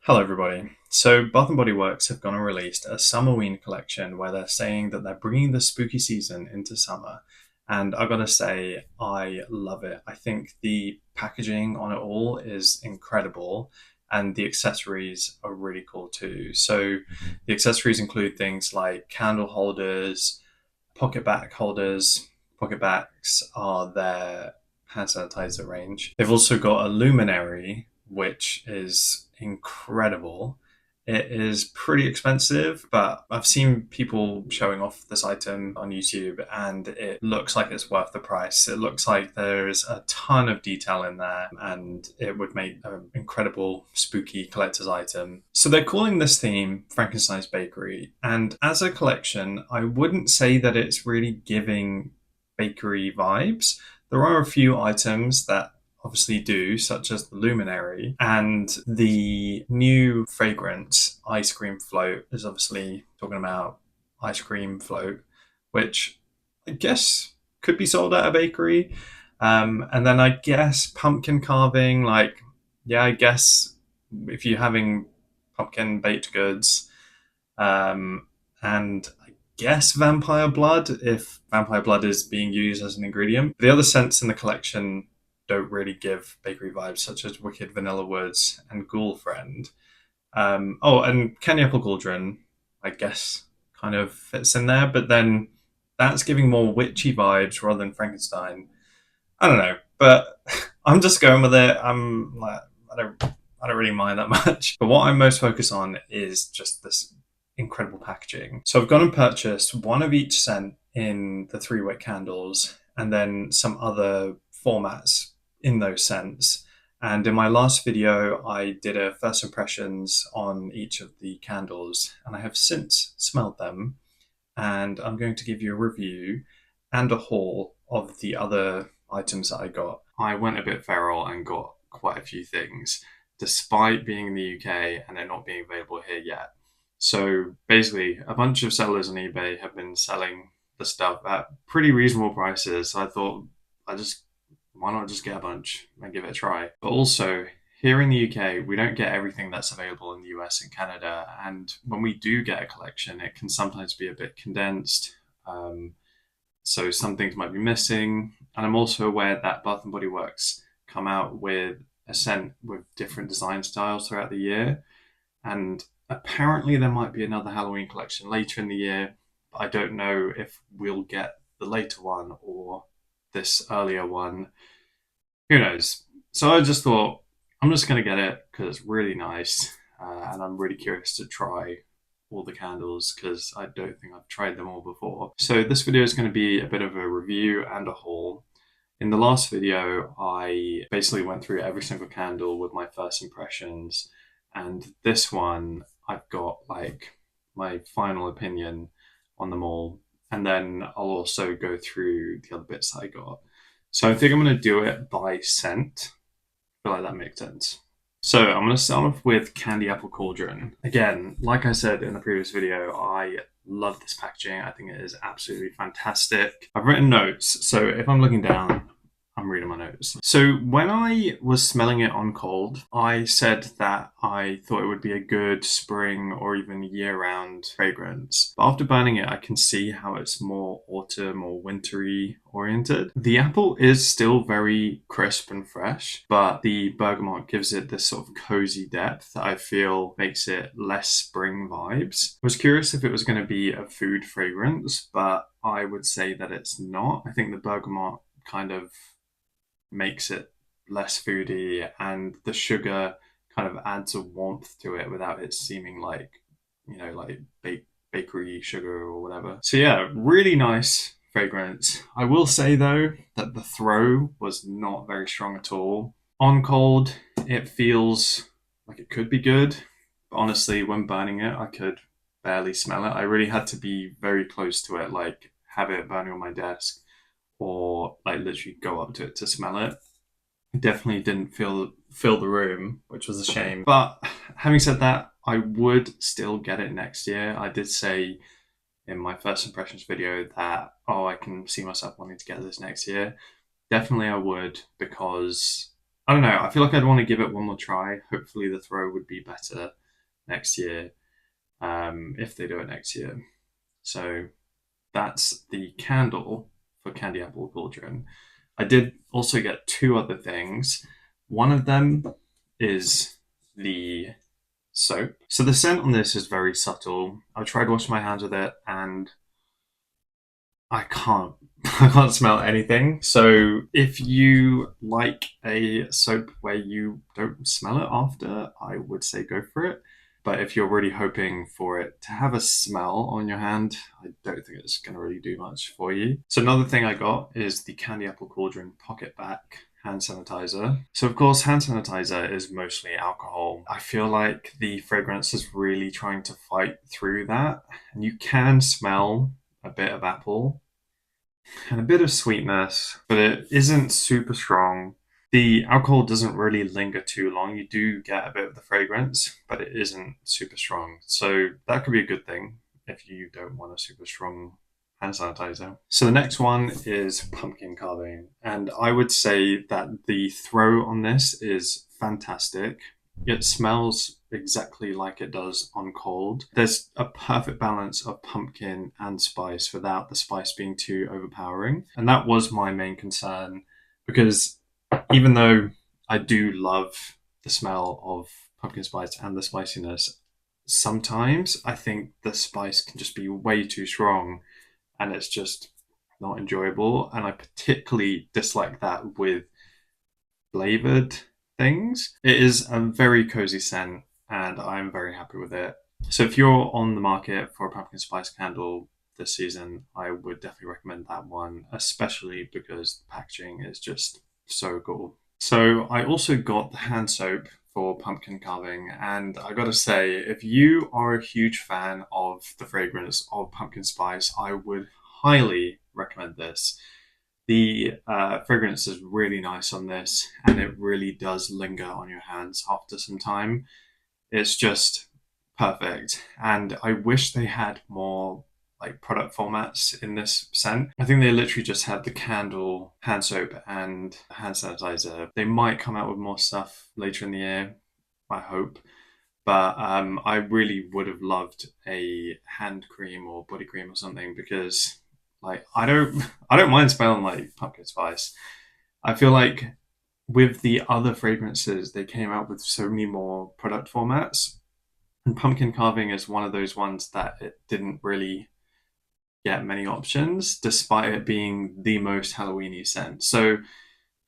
Hello, everybody. So, Bath and Body Works have gone and released a Summerween collection where they're saying that they're bringing the spooky season into summer. And I gotta say, I love it. I think the packaging on it all is incredible, and the accessories are really cool too. So, the accessories include things like candle holders, PocketBac holders. PocketBacs are their hand sanitizer range. They've also got a luminary, which is incredible. It is pretty expensive, but I've seen people showing off this item on YouTube and it looks like it's worth the price. It looks like there's a ton of detail in there and it would make an incredible spooky collector's item. So they're calling this theme Frankenstein's Bakery. And as a collection, I wouldn't say that it's really giving bakery vibes. There are a few items that obviously do, such as the luminary, and the new fragrance ice cream float is obviously talking about ice cream float, which I guess could be sold at a bakery. And then I guess pumpkin carving, like, yeah, I guess if you're having pumpkin baked goods, and I guess vampire blood, if vampire blood is being used as an ingredient. The other scents in the collection don't really give bakery vibes, such as Wicked Vanilla Woods and Ghoul Friend. And Candy Apple Cauldron, I guess, kind of fits in there, but then that's giving more witchy vibes rather than Frankenstein. I don't know, but I'm just going with it. I'm like, I don't really mind that much. But what I'm most focused on is just this incredible packaging. So I've gone and purchased one of each scent in the 3-wick candles, and then some other formats in those scents. And in my last video, I did a first impressions on each of the candles, and I have since smelled them. And I'm going to give you a review and a haul of the other items that I got. I went a bit feral and got quite a few things, despite being in the UK and it not being available here yet. So basically, a bunch of sellers on eBay have been selling the stuff at pretty reasonable prices. So I thought, why not just get a bunch and give it a try? But also, here in the UK, we don't get everything that's available in the US and Canada. And when we do get a collection, it can sometimes be a bit condensed. So some things might be missing. And I'm also aware that Bath and Body Works come out with a scent with different design styles throughout the year. And apparently there might be another Halloween collection later in the year. But I don't know if we'll get the later one or this earlier one. Who knows? So I just thought, I'm just going to get it because it's really nice. And I'm really curious to try all the candles because I don't think I've tried them all before. So this video is going to be a bit of a review and a haul. In the last video, I basically went through every single candle with my first impressions. And this one, I've got like my final opinion on them all. And then I'll also go through the other bits that I got. So I think I'm going to do it by scent. I feel like that makes sense. So I'm going to start off with Candy Apple Cauldron. Again, like I said in the previous video, I love this packaging. I think it is absolutely fantastic. I've written notes, so if I'm looking down, I'm reading my notes. So when I was smelling it on cold, I said that I thought it would be a good spring or even year-round fragrance. But after burning it, I can see how it's more autumn or wintry oriented. The apple is still very crisp and fresh, but the bergamot gives it this sort of cozy depth that I feel makes it less spring vibes. I was curious if it was going to be a food fragrance, but I would say that it's not. I think the bergamot kind of makes it less foody, and the sugar kind of adds a warmth to it without it seeming like, like bakery sugar or whatever. So yeah, really nice fragrance. I will say though that the throw was not very strong at all. On cold, it feels like it could be good, but honestly, when burning it, I could barely smell it. I really had to be very close to it, like have it burning on my desk or like literally go up to it to smell it. It definitely didn't fill the room, which was a shame. But having said that, I would still get it next year. I did say in my first impressions video that, I can see myself wanting to get this next year. Definitely I would, because I don't know. I feel like I'd want to give it one more try. Hopefully, the throw would be better next year, if they do it next year. So that's the candle for Candy Apple Cauldron. I did also get two other things. One of them is the soap. So the scent on this is very subtle. I tried washing my hands with it and I can't I can't smell anything. So if you like a soap where you don't smell it after, I would say go for it. But if you're really hoping for it to have a smell on your hand, I don't think it's going to really do much for you. So another thing I got is the Candy Apple Cauldron PocketBac hand sanitizer. So of course, hand sanitizer is mostly alcohol. I feel like the fragrance is really trying to fight through that, and you can smell a bit of apple and a bit of sweetness, but it isn't super strong. The alcohol doesn't really linger too long. You do get a bit of the fragrance, but it isn't super strong. So that could be a good thing if you don't want a super strong hand sanitizer. So the next one is pumpkin carving. And I would say that the throw on this is fantastic. It smells exactly like it does on cold. There's a perfect balance of pumpkin and spice without the spice being too overpowering. And that was my main concern because even though I do love the smell of pumpkin spice and the spiciness, sometimes I think the spice can just be way too strong and it's just not enjoyable. And I particularly dislike that with flavored things. It is a very cozy scent and I'm very happy with it. So if you're on the market for a pumpkin spice candle this season, I would definitely recommend that one, especially because the packaging is just so cool. So I also got the hand soap for pumpkin carving, and I gotta say, if you are a huge fan of the fragrance of pumpkin spice, I would highly recommend this. The fragrance is really nice on this, and it really does linger on your hands after some time. It's just perfect, and I wish they had more like product formats in this scent. I think they literally just had the candle, hand soap, and hand sanitizer. They might come out with more stuff later in the year, I hope. But I really would have loved a hand cream or body cream or something because, like, I don't mind smelling like pumpkin spice. I feel like with the other fragrances, they came out with so many more product formats, and pumpkin carving is one of those ones that it didn't really get many options, despite it being the most Halloweeny scent. So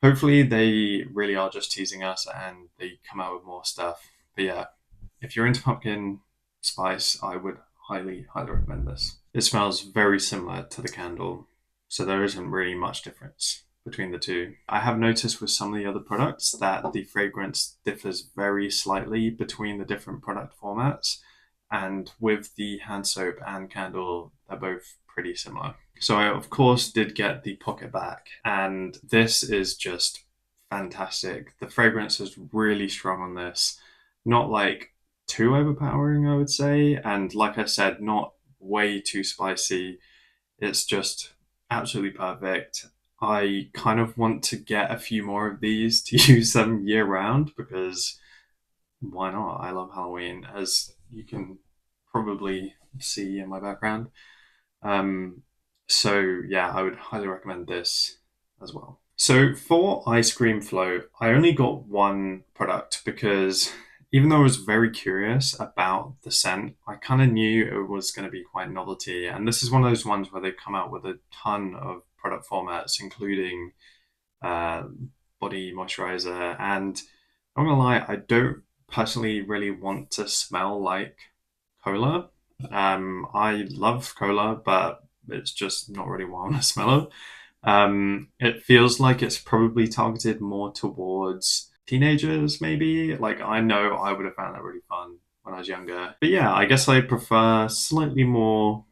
hopefully they really are just teasing us and they come out with more stuff. But yeah, if you're into pumpkin spice, I would highly recommend this. It smells very similar to the candle, so there isn't really much difference between the two. I have noticed with some of the other products that the fragrance differs very slightly between the different product formats. And with the hand soap and candle, they're both pretty similar. So I, of course, did get the PocketBac, and this is just fantastic. The fragrance is really strong on this. Not like too overpowering, I would say. And like I said, not way too spicy. It's just absolutely perfect. I kind of want to get a few more of these to use them year round because why not? I love Halloween, as you can probably see in my background. Um, so yeah, I would highly recommend this as well. So for ice cream float, I only got one product because even though I was very curious about the scent, I kind of knew it was going to be quite novelty. And this is one of those ones where they come out with a ton of product formats, including uh, body moisturizer. And I'm not gonna lie, I don't personally really want to smell like cola. I love cola, but it's just not really what I want to smell of. It feels like it's probably targeted more towards teenagers, maybe. Like, I know I would have found that really fun when I was younger. But yeah, I guess I prefer slightly more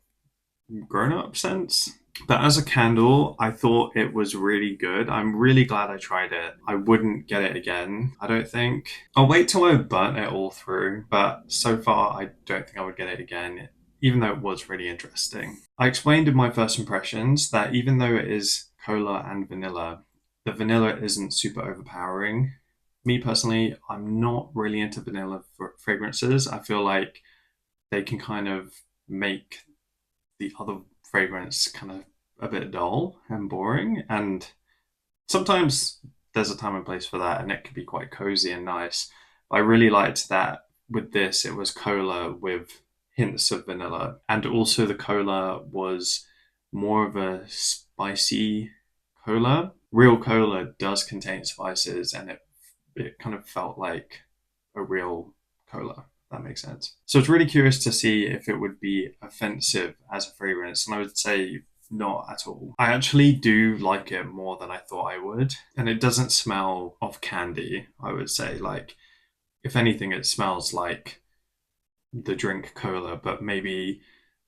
grown up scents. But as a candle, I thought it was really good. I'm really glad I tried it. I wouldn't get it again, I don't think. I'll wait till I burnt it all through, but so far I don't think I would get it again, even though it was really interesting. I explained in my first impressions that even though it is cola and vanilla, the vanilla isn't super overpowering. Me personally, I'm not really into vanilla fragrances. I feel like they can kind of make the other fragrance kind of a bit dull and boring. And sometimes there's a time and place for that, and it can be quite cozy and nice. I really liked that with this, it was cola with hints of vanilla, and also the cola was more of a spicy cola. Real cola does contain spices, and it kind of felt like a real cola. That makes sense. So it's really curious to see if it would be offensive as a fragrance, and I would say not at all. I actually do like it more than I thought I would, and it doesn't smell of candy, I would say. Like, if anything, it smells like the drink cola, but maybe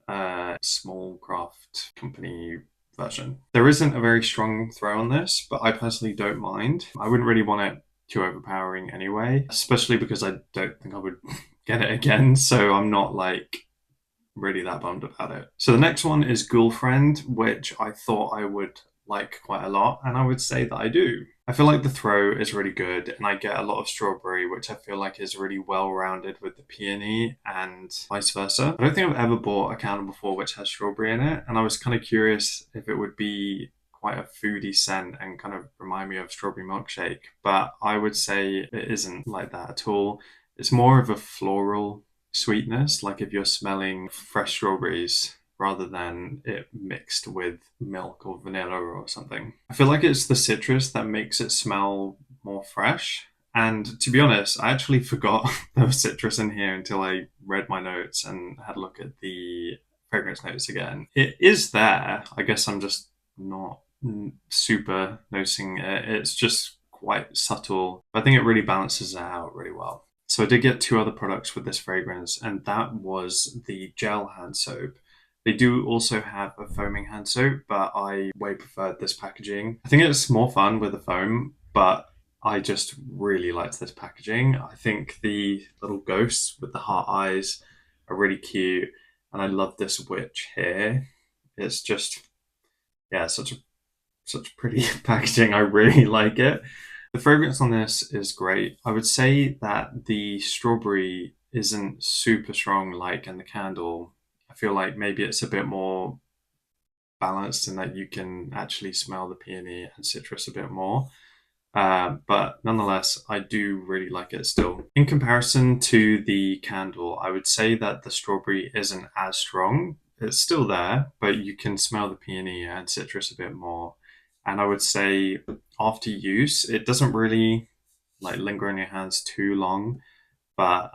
a small craft company version. There isn't a very strong throw on this, but I personally don't mind. I wouldn't really want it too overpowering anyway, especially because I don't think I would get it again, so I'm not like really that bummed about it. So the next one is Ghoul Friend, which I thought I would like quite a lot, and I would say that I do. I feel like the throw is really good, and I get a lot of strawberry, which I feel like is really well rounded with the peony and vice versa. I don't think I've ever bought a candle before which has strawberry in it, and I was kind of curious if it would be quite a foodie scent and kind of remind me of strawberry milkshake, but I would say it isn't like that at all. It's more of a floral sweetness, like if you're smelling fresh strawberries rather than it mixed with milk or vanilla or something. I feel like it's the citrus that makes it smell more fresh. And to be honest, I actually forgot there was citrus in here until I read my notes and had a look at the fragrance notes again. It is there. I guess I'm just not super noticing it. It's just quite subtle. I think it really balances it out really well. So I did get two other products with this fragrance, and that was the gel hand soap. They do also have a foaming hand soap, but I way preferred this packaging. I think it's more fun with the foam, but I just really liked this packaging. I think the little ghosts with the heart eyes are really cute, and I love this witch here. It's just, yeah, such pretty packaging. I really like it. The fragrance on this is great. I would say that the strawberry isn't super strong like in the candle. I feel like maybe it's a bit more balanced in that you can actually smell the peony and citrus a bit more. But nonetheless, I do really like it still. In comparison to the candle, I would say that the strawberry isn't as strong. It's still there, but you can smell the peony and citrus a bit more. And I would say after use, it doesn't really like linger in your hands too long, but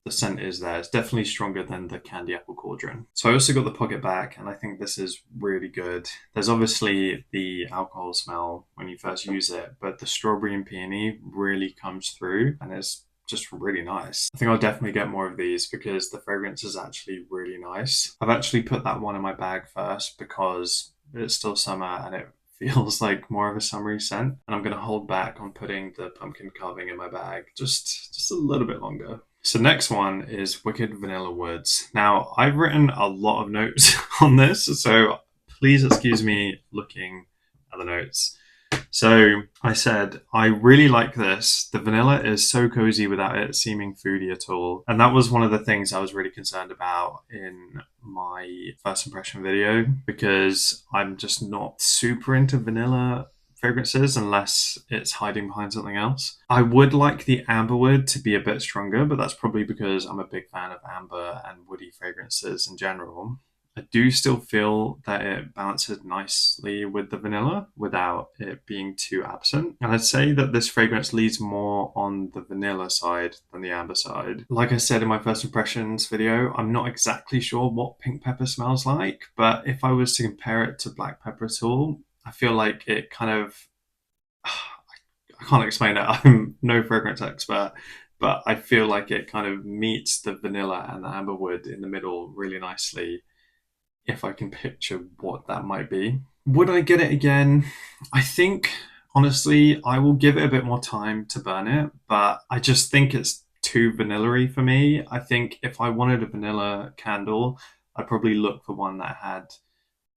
the scent is there. It's definitely stronger than the Candy Apple Cauldron. So I also got the PocketBac, and I think this is really good. There's obviously the alcohol smell when you first use it, but the strawberry and peony really comes through, and it's just really nice. I think I'll definitely get more of these because the fragrance is actually really nice. I've actually put that one in my bag first because it's still summer and it feels like more of a summery scent, and I'm going to hold back on putting the pumpkin carving in my bag just a little bit longer. So next one is Wicked Vanilla Woods. Now, I've written a lot of notes on this, so please excuse me looking at the notes. So I said, I really like this. The vanilla is so cozy without it seeming foodie at all. And that was one of the things I was really concerned about in my first impression video, because I'm just not super into vanilla fragrances unless it's hiding behind something else. I would like the amberwood to be a bit stronger, but that's probably because I'm a big fan of amber and woody fragrances in general. I do still feel that it balances nicely with the vanilla without it being too absent. And I'd say that this fragrance leads more on the vanilla side than the amber side. Like I said in my first impressions video, I'm not exactly sure what pink pepper smells like, but if I was to compare it to black pepper at all, I feel like it kind of, I can't explain it. I'm no fragrance expert, but I feel like it kind of meets the vanilla and the amberwood in the middle really nicely, if I can picture what that might be. Would I get it again? I think, honestly, I will give it a bit more time to burn it, but I just think it's too vanilla-y for me. I think if I wanted a vanilla candle, I'd probably look for one that had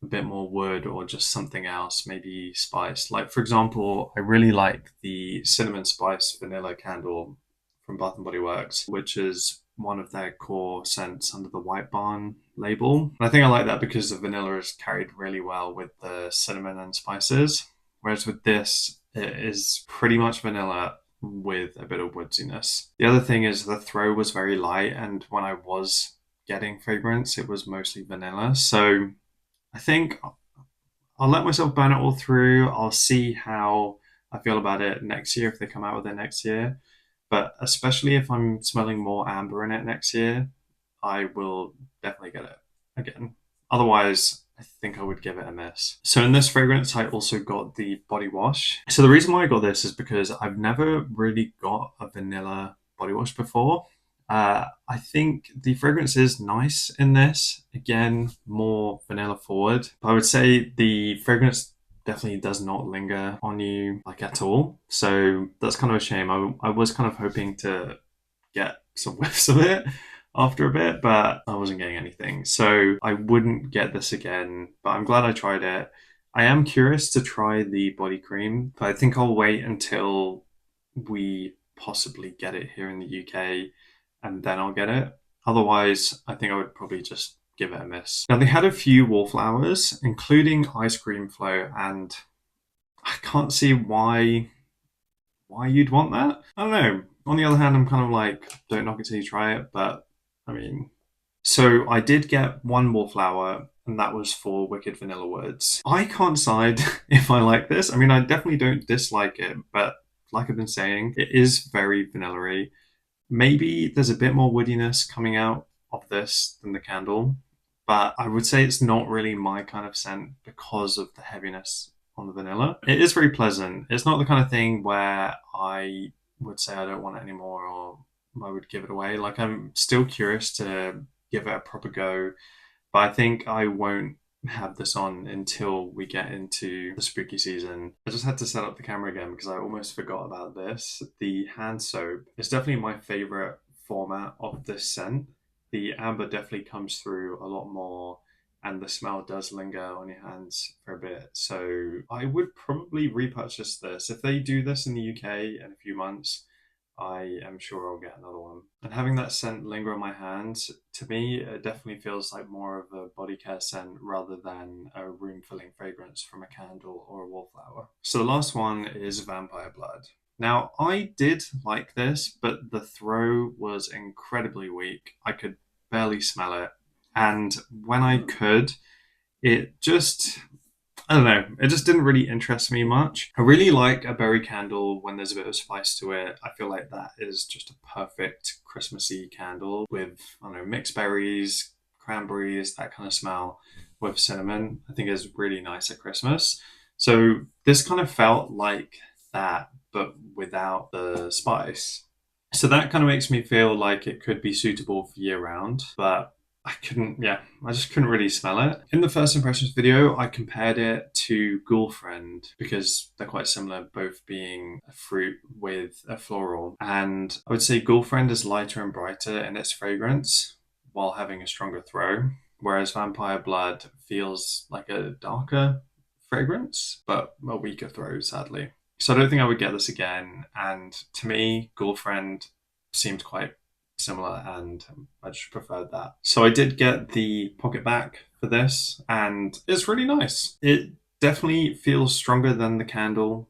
a bit more wood or just something else, maybe spice. Like, for example, I really like the cinnamon spice vanilla candle from Bath and Body Works, which is one of their core scents under the White Barn label. And I think I like that because the vanilla is carried really well with the cinnamon and spices. Whereas with this, it is pretty much vanilla with a bit of woodsiness. The other thing is the throw was very light, and when I was getting fragrance, it was mostly vanilla. So I think I'll let myself burn it all through. I'll see how I feel about it next year if they come out with it next year. But especially if I'm smelling more amber in it next year, I will definitely get it again. Otherwise, I think I would give it a miss. So in this fragrance, I also got the body wash. So the reason why I got this is because I've never really got a vanilla body wash before. I think the fragrance is nice in this. Again, more vanilla forward. But I would say the fragrance definitely does not linger on you like at all. So that's kind of a shame. I was kind of hoping to get some whiffs of it after a bit, but I wasn't getting anything. So I wouldn't get this again, but I'm glad I tried it. I am curious to try the body cream, but I think I'll wait until we possibly get it here in the UK and then I'll get it. Otherwise, I think I would probably just give it a miss. Now, they had a few wallflowers, including ice cream flow, and I can't see why you'd want that. I don't know. On the other hand, I'm kind of like, don't knock it till you try it. But I mean, so I did get one wallflower, and that was for Wicked Vanilla Woods. I can't decide if I like this. I mean, I definitely don't dislike it, but like I've been saying, it is very vanilla-y. Maybe there's a bit more woodiness coming out of this than the candle, but I would say it's not really my kind of scent because of the heaviness on the vanilla. It is very pleasant. It's not the kind of thing where I would say I don't want it anymore or I would give it away. Like, I'm still curious to give it a proper go, but I think I won't have this on until we get into the spooky season. I just had to set up the camera again because I almost forgot about this. The hand soap is definitely my favorite format of this scent. The amber definitely comes through a lot more and the smell does linger on your hands for a bit. So I would probably repurchase this. If they do this in the UK in a few months, I am sure I'll get another one. And having that scent linger on my hands, to me, it definitely feels like more of a body care scent rather than a room filling fragrance from a candle or a wallflower. So the last one is Vampire Blood. Now, I did like this, but the throw was incredibly weak. I could barely smell it. And when I could, it just I don't know. It just didn't really interest me much. I really like a berry candle when there's a bit of spice to it. I feel like that is just a perfect Christmassy candle with, I don't know, mixed berries, cranberries, that kind of smell with cinnamon. I think is really nice at Christmas. So this kind of felt like that, but without the spice. So that kind of makes me feel like it could be suitable for year round, but I just couldn't really smell it. In the first impressions video, I compared it to Ghoul Friend because they're quite similar, both being a fruit with a floral. And I would say Ghoul Friend is lighter and brighter in its fragrance while having a stronger throw, whereas Vampire Blood feels like a darker fragrance, but a weaker throw, sadly. So I don't think I would get this again. And to me, Ghoul Friend seemed quite similar and I just preferred that. So I did get the PocketBac for this and it's really nice. It definitely feels stronger than the candle.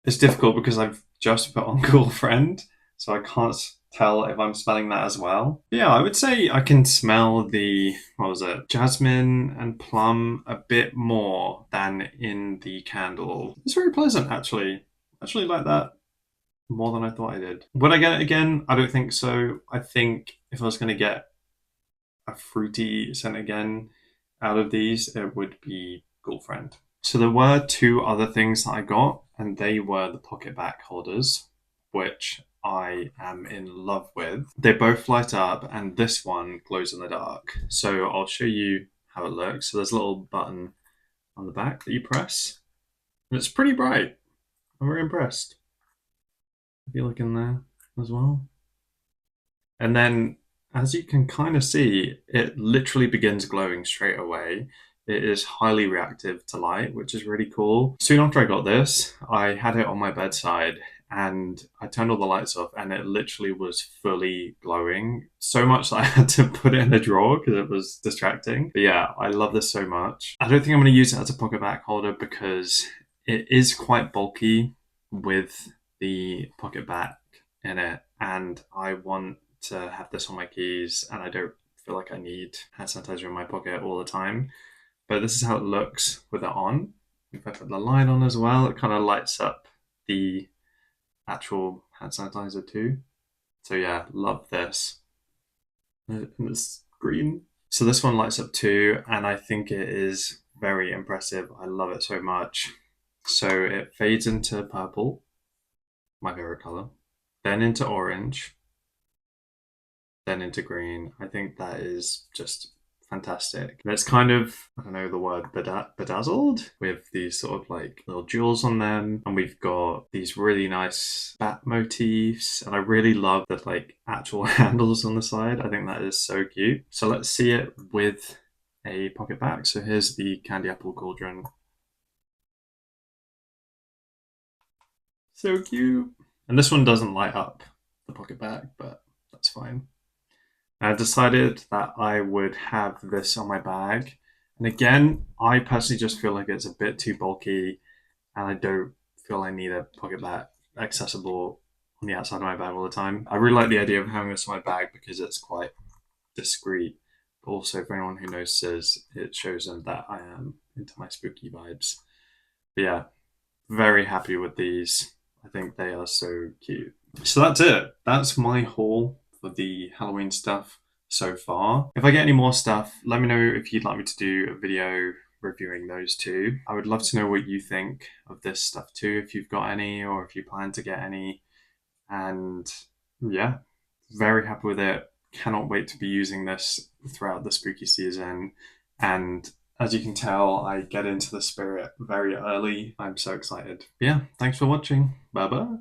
It's difficult because I've just put on Ghoul Friend, so I can't tell if I'm smelling that as well. Yeah, I would say I can smell the, what was it, jasmine and plum a bit more than in the candle. It's very pleasant actually. I actually like that more than I thought I did. Would I get it again? I don't think so. I think if I was going to get a fruity scent again out of these, it would be Ghoul Friend. So there were two other things that I got, and they were the PocketBac holders, which I am in love with. They both light up, and this one glows in the dark. So I'll show you how it looks. So there's a little button on the back that you press, and it's pretty bright. I'm very impressed. If you look in there as well. And then, as you can kind of see, it literally begins glowing straight away. It is highly reactive to light, which is really cool. Soon after I got this, I had it on my bedside and I turned all the lights off and it literally was fully glowing. So much that I had to put it in a drawer because it was distracting. But yeah, I love this so much. I don't think I'm going to use it as a PocketBac holder because it is quite bulky with the PocketBac in it. And I want to have this on my keys and I don't feel like I need hand sanitizer in my pocket all the time. But this is how it looks with it on. If I put the light on as well, it kind of lights up the actual hand sanitizer too. So yeah, love this. And it's green. So this one lights up too, and I think it is very impressive. I love it so much. So it fades into purple, my favorite color, then into orange, then into green. I think that is just fantastic. And it's kind of, I don't know the word, bedazzled with these sort of like little jewels on them. And we've got these really nice bat motifs. And I really love the like actual handles on the side. I think that is so cute. So let's see it with a PocketBac. So here's the candy apple cauldron. So cute. And this one doesn't light up the PocketBac, but that's fine. I decided that I would have this on my bag. And again, I personally just feel like it's a bit too bulky and I don't feel I need a PocketBac accessible on the outside of my bag all the time. I really like the idea of having this on my bag because it's quite discreet. But also, for anyone who notices, it shows them that I am into my spooky vibes. But yeah, very happy with these. I think they are so cute. So that's it. That's my haul for the Halloween stuff so far. If I get any more stuff, let me know if you'd like me to do a video reviewing those too. I would love to know what you think of this stuff too, if you've got any or if you plan to get any. And yeah, very happy with it. Cannot wait to be using this throughout the spooky season. And as you can tell, I get into the spirit very early. I'm so excited. Yeah, thanks for watching. Bye bye.